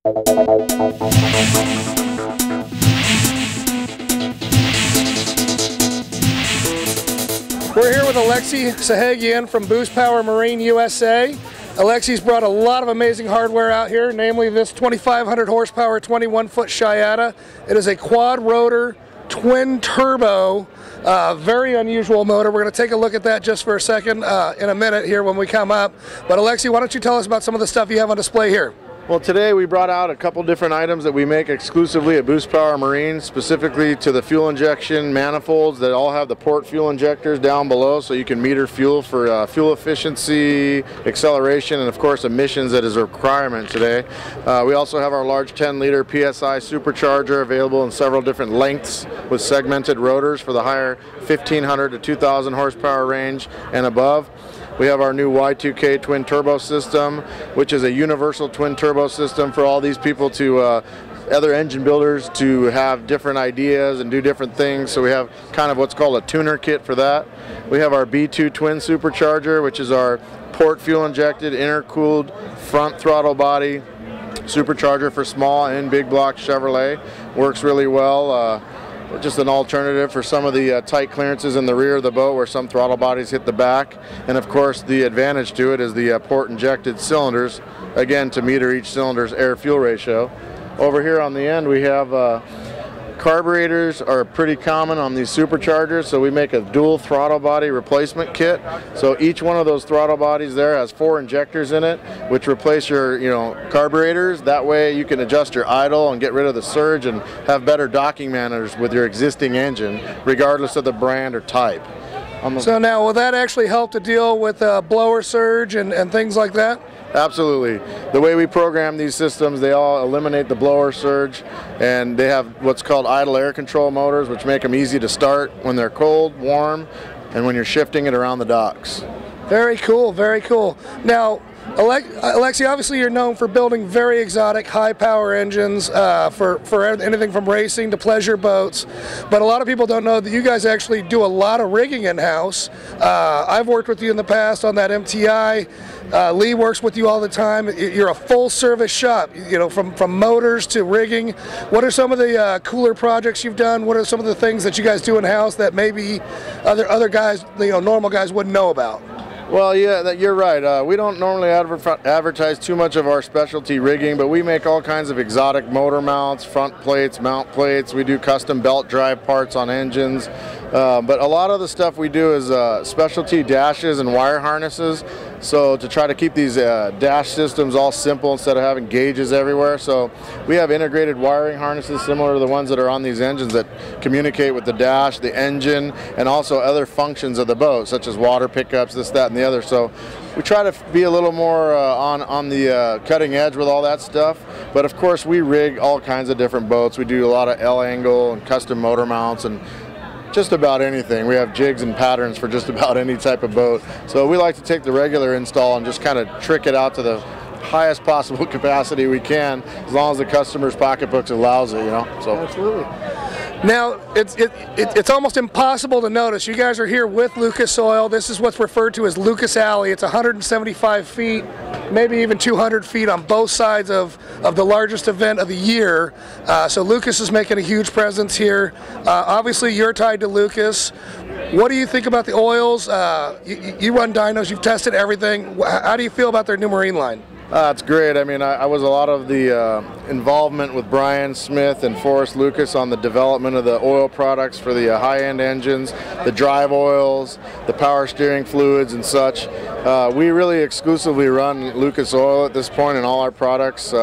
We're here with Alexi Sahagian from Boostpower Marine USA. Alexi's brought a lot of amazing hardware out here, namely this 2,500 horsepower, 21-foot Shiata. It is a quad rotor, twin turbo, very unusual motor. We're going to take a look at that just for a second in a minute here when we come up. But Alexi, why don't you tell us about some of the stuff you have on display here? Well, today we brought out a couple different items that we make exclusively at Boostpower Marine, specifically to the fuel injection manifolds that all have the port fuel injectors down below, so you can meter fuel for fuel efficiency, acceleration, and of course emissions that is a requirement today. We also have our large 10-liter PSI supercharger available in several different lengths with segmented rotors for the higher 1,500 to 2,000 horsepower range and above. We have our new Y2K twin turbo system, which is a universal twin turbo system for all these people to, other engine builders, to have different ideas and do different things. So we have kind of what's called a tuner kit for that. We have our B2 twin supercharger, which is our port fuel injected, intercooled front throttle body supercharger for small and big block Chevrolet. Works really well. Just an alternative for some of the tight clearances in the rear of the boat where some throttle bodies hit the back. And of course the advantage to it is the port injected cylinders, again to meter each cylinder's air-fuel ratio. Over here on the end we have carburetors are pretty common on these superchargers, so we make a dual throttle body replacement kit. So each one of those throttle bodies there has 4 injectors in it, which replace your carburetors. That way you can adjust your idle and get rid of the surge and have better docking manners with your existing engine, regardless of the brand or type. So now, will that actually help to deal with blower surge and things like that? Absolutely. The way we program these systems, they all eliminate the blower surge, and they have what's called idle air control motors, which make them easy to start when they're cold, warm, and when you're shifting it around the docks. Very cool, very cool. Now, Alexi, obviously you're known for building very exotic, high-power engines for anything from racing to pleasure boats, but a lot of people don't know that you guys actually do a lot of rigging in-house. I've worked with you in the past on that MTI. Lee works with you all the time. You're a full-service shop, from motors to rigging. What are some of the cooler projects you've done? What are some of the things that you guys do in-house that maybe other guys, normal guys, wouldn't know about? Well, yeah, you're right. We don't normally advertise too much of our specialty rigging, but we make all kinds of exotic motor mounts, front plates, mount plates. We do custom belt drive parts on engines. But a lot of the stuff we do is specialty dashes and wire harnesses. So to try to keep these dash systems all simple instead of having gauges everywhere. So we have integrated wiring harnesses similar to the ones that are on these engines that communicate with the dash, the engine, and also other functions of the boat, such as water pickups, this, that, and the other. So we try to be a little more on the cutting edge with all that stuff. But of course we rig all kinds of different boats. We do a lot of L-angle and custom motor mounts and just about anything. We have jigs and patterns for just about any type of boat. So we like to take the regular install and just kind of trick it out to the highest possible capacity we can, as long as the customer's pocketbook allows it, So. Absolutely. Now, it's almost impossible to notice. You guys are here with Lucas Oil. This is what's referred to as Lucas Alley. It's 175 feet, maybe even 200 feet on both sides of the largest event of the year. So Lucas is making a huge presence here. Obviously, you're tied to Lucas. What do you think about the oils? You run dynos, you've tested everything. How do you feel about their new marine line? It's great. I mean, I was a lot of the involvement with Brian Smith and Forrest Lucas on the development of the oil products for the high-end engines, the drive oils, the power steering fluids and such. We really exclusively run Lucas Oil at this point in all our products.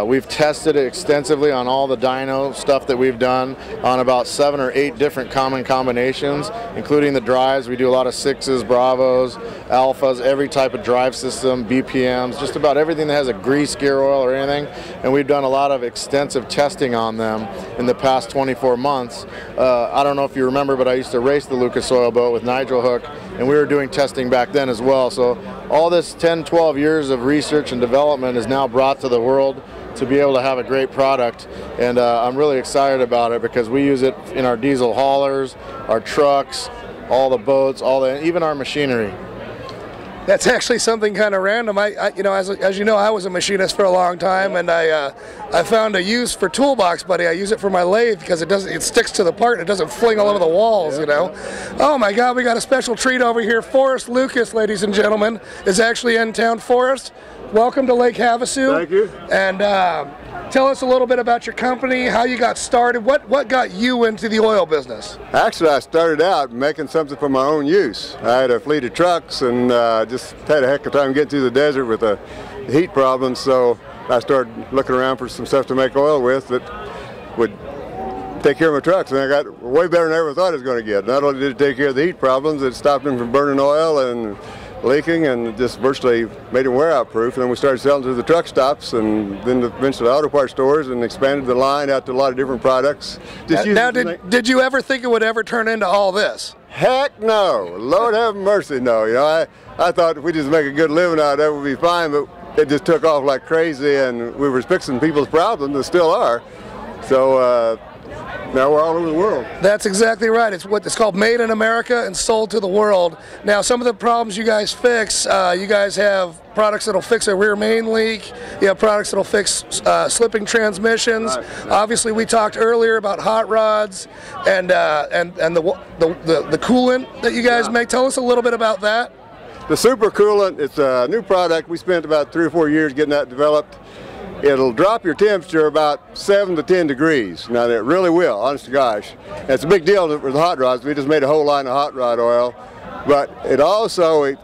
We've tested it extensively on all the dyno stuff that we've done on about 7 or 8 different common combinations, including the drives. We do a lot of 6s, Bravos, Alphas, every type of drive system, BPMs, just about everything that has a grease gear oil or anything, and we've done a lot of extensive testing on them in the past 24 months. I don't know if you remember, but I used to race the Lucas Oil boat with Nigel Hook, and we were doing testing back then as well. So all this 10, 12 years of research and development is now brought to the world to be able to have a great product, and I'm really excited about it because we use it in our diesel haulers, our trucks, all the boats, even our machinery. That's actually something kind of random. You know, as you know, I was a machinist for a long time, and I found a use for toolbox buddy. I use it for my lathe because it sticks to the part and it doesn't fling all over the walls, you know. Oh my God, we got a special treat over here. Forrest Lucas, ladies and gentlemen, is actually in town. Forrest, welcome to Lake Havasu. Thank you. And tell us a little bit about your company, how you got started, what got you into the oil business? Actually, I started out making something for my own use. I had a fleet of trucks and just had a heck of a time getting through the desert with the heat problems, so I started looking around for some stuff to make oil with that would take care of my trucks, and I got way better than I ever thought I was going to get. Not only did it take care of the heat problems, it stopped them from burning oil and leaking, and just virtually made them wear-out proof. And then we started selling to the truck stops, and then eventually auto parts stores, and expanded the line out to a lot of different products. Now, did you ever think it would ever turn into all this? Heck no. Lord have mercy, no. You know, I thought if we just make a good living out of it, we'd be fine, but it just took off like crazy, and we were fixing people's problems, and still are. So now we're all over the world. That's exactly right. It's called Made in America and sold to the world. Now, some of the problems you guys fix, you guys have products that'll fix a rear main leak. You have products that'll fix slipping transmissions. Right. Obviously, we talked earlier about hot rods and the coolant that you guys make. Tell us a little bit about that. The super coolant, it's a new product. We spent about 3 or 4 years getting that developed. It'll drop your temperature about 7 to 10 degrees. Now, it really will, honest to gosh. And it's a big deal for the hot rods. We just made a whole line of hot rod oil. But it also, it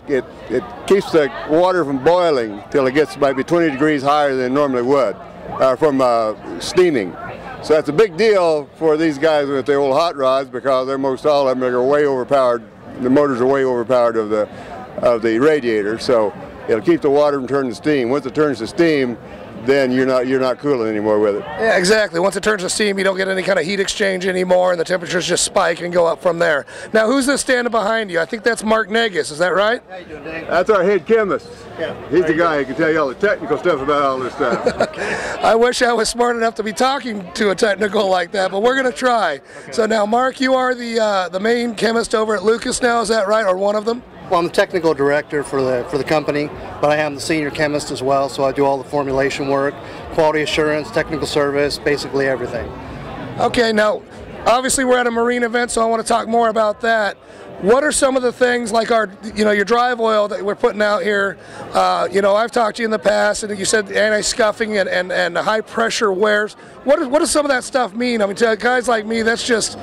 keeps the water from boiling till it gets maybe 20 degrees higher than it normally would from steaming. So that's a big deal for these guys with the old hot rods, because they're most all of them are way overpowered. The motors are way overpowered of the radiator. So it'll keep the water from turning to steam. Once it turns to steam, then you're not cooling anymore with it. Yeah, exactly. Once it turns to steam, you don't get any kind of heat exchange anymore, and the temperatures just spike and go up from there. Now, who's this standing behind you? I think that's Mark Negus. Is that right? How you doing, Dave? That's our head chemist. Yeah. He's the guy who can tell you all the technical stuff about all this stuff. I wish I was smart enough to be talking to a technical like that, but we're going to try. Okay. So now, Mark, you are the main chemist over at Lucas now. Is that right, or one of them? Well, I'm the technical director for the company, but I am the senior chemist as well, so I do all the formulation work, quality assurance, technical service, basically everything. Okay, now, obviously we're at a marine event, so I want to talk more about that. What are some of the things like your drive oil that we're putting out here? I've talked to you in the past, and you said anti-scuffing and high pressure wears. What does some of that stuff mean? I mean, to guys like me, that's just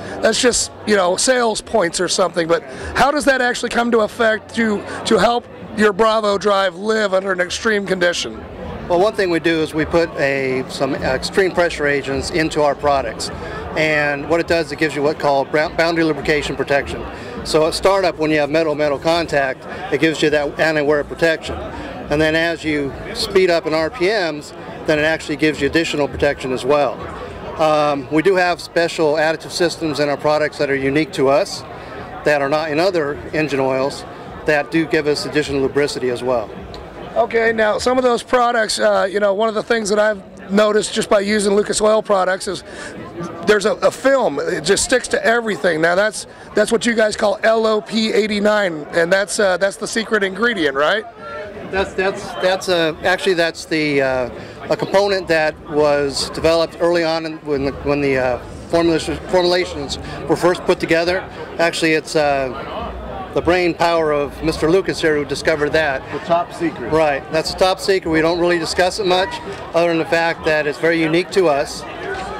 sales points or something. But how does that actually come to effect to help your Bravo drive live under an extreme condition? Well, one thing we do is we put some extreme pressure agents into our products, and what it does, it gives you what's called boundary lubrication protection. So at startup, when you have metal-metal contact, it gives you that anti-wear protection. And then as you speed up in RPMs, then it actually gives you additional protection as well. We do have special additive systems in our products that are unique to us, that are not in other engine oils, that do give us additional lubricity as well. Okay, now some of those products, one of the things that I've noticed just by using Lucas Oil products is there's a film. It just sticks to everything. Now that's what you guys call LOP89, and that's the secret ingredient, right? Actually that's a component that was developed early on when the formulations were first put together. Actually, it's the brain power of Mr. Lucas here who discovered that. The top secret. Right, that's the top secret. We don't really discuss it much, other than the fact that it's very unique to us,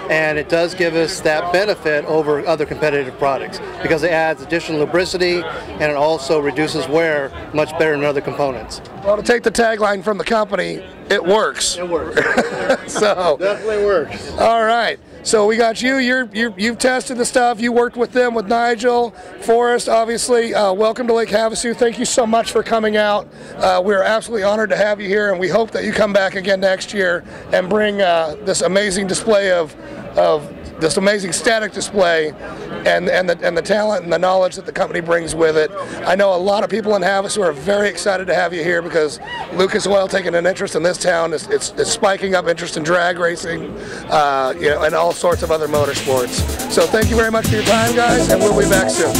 and it does give us that benefit over other competitive products because it adds additional lubricity and it also reduces wear much better than other components. Well, to take the tagline from the company, it works. It works. So definitely works. All right. So we got you. You've tested the stuff. You worked with them, with Nigel, Forrest, obviously. Welcome to Lake Havasu. Thank you so much for coming out. We're absolutely honored to have you here, and we hope that you come back again next year and bring this amazing display of this amazing static display and the talent and the knowledge that the company brings with it. I know a lot of people in Havasu are very excited to have you here because Lucas Oil taking an interest in this town. It's spiking up interest in drag racing, and all sorts of other motorsports. So thank you very much for your time, guys, and we'll be back soon.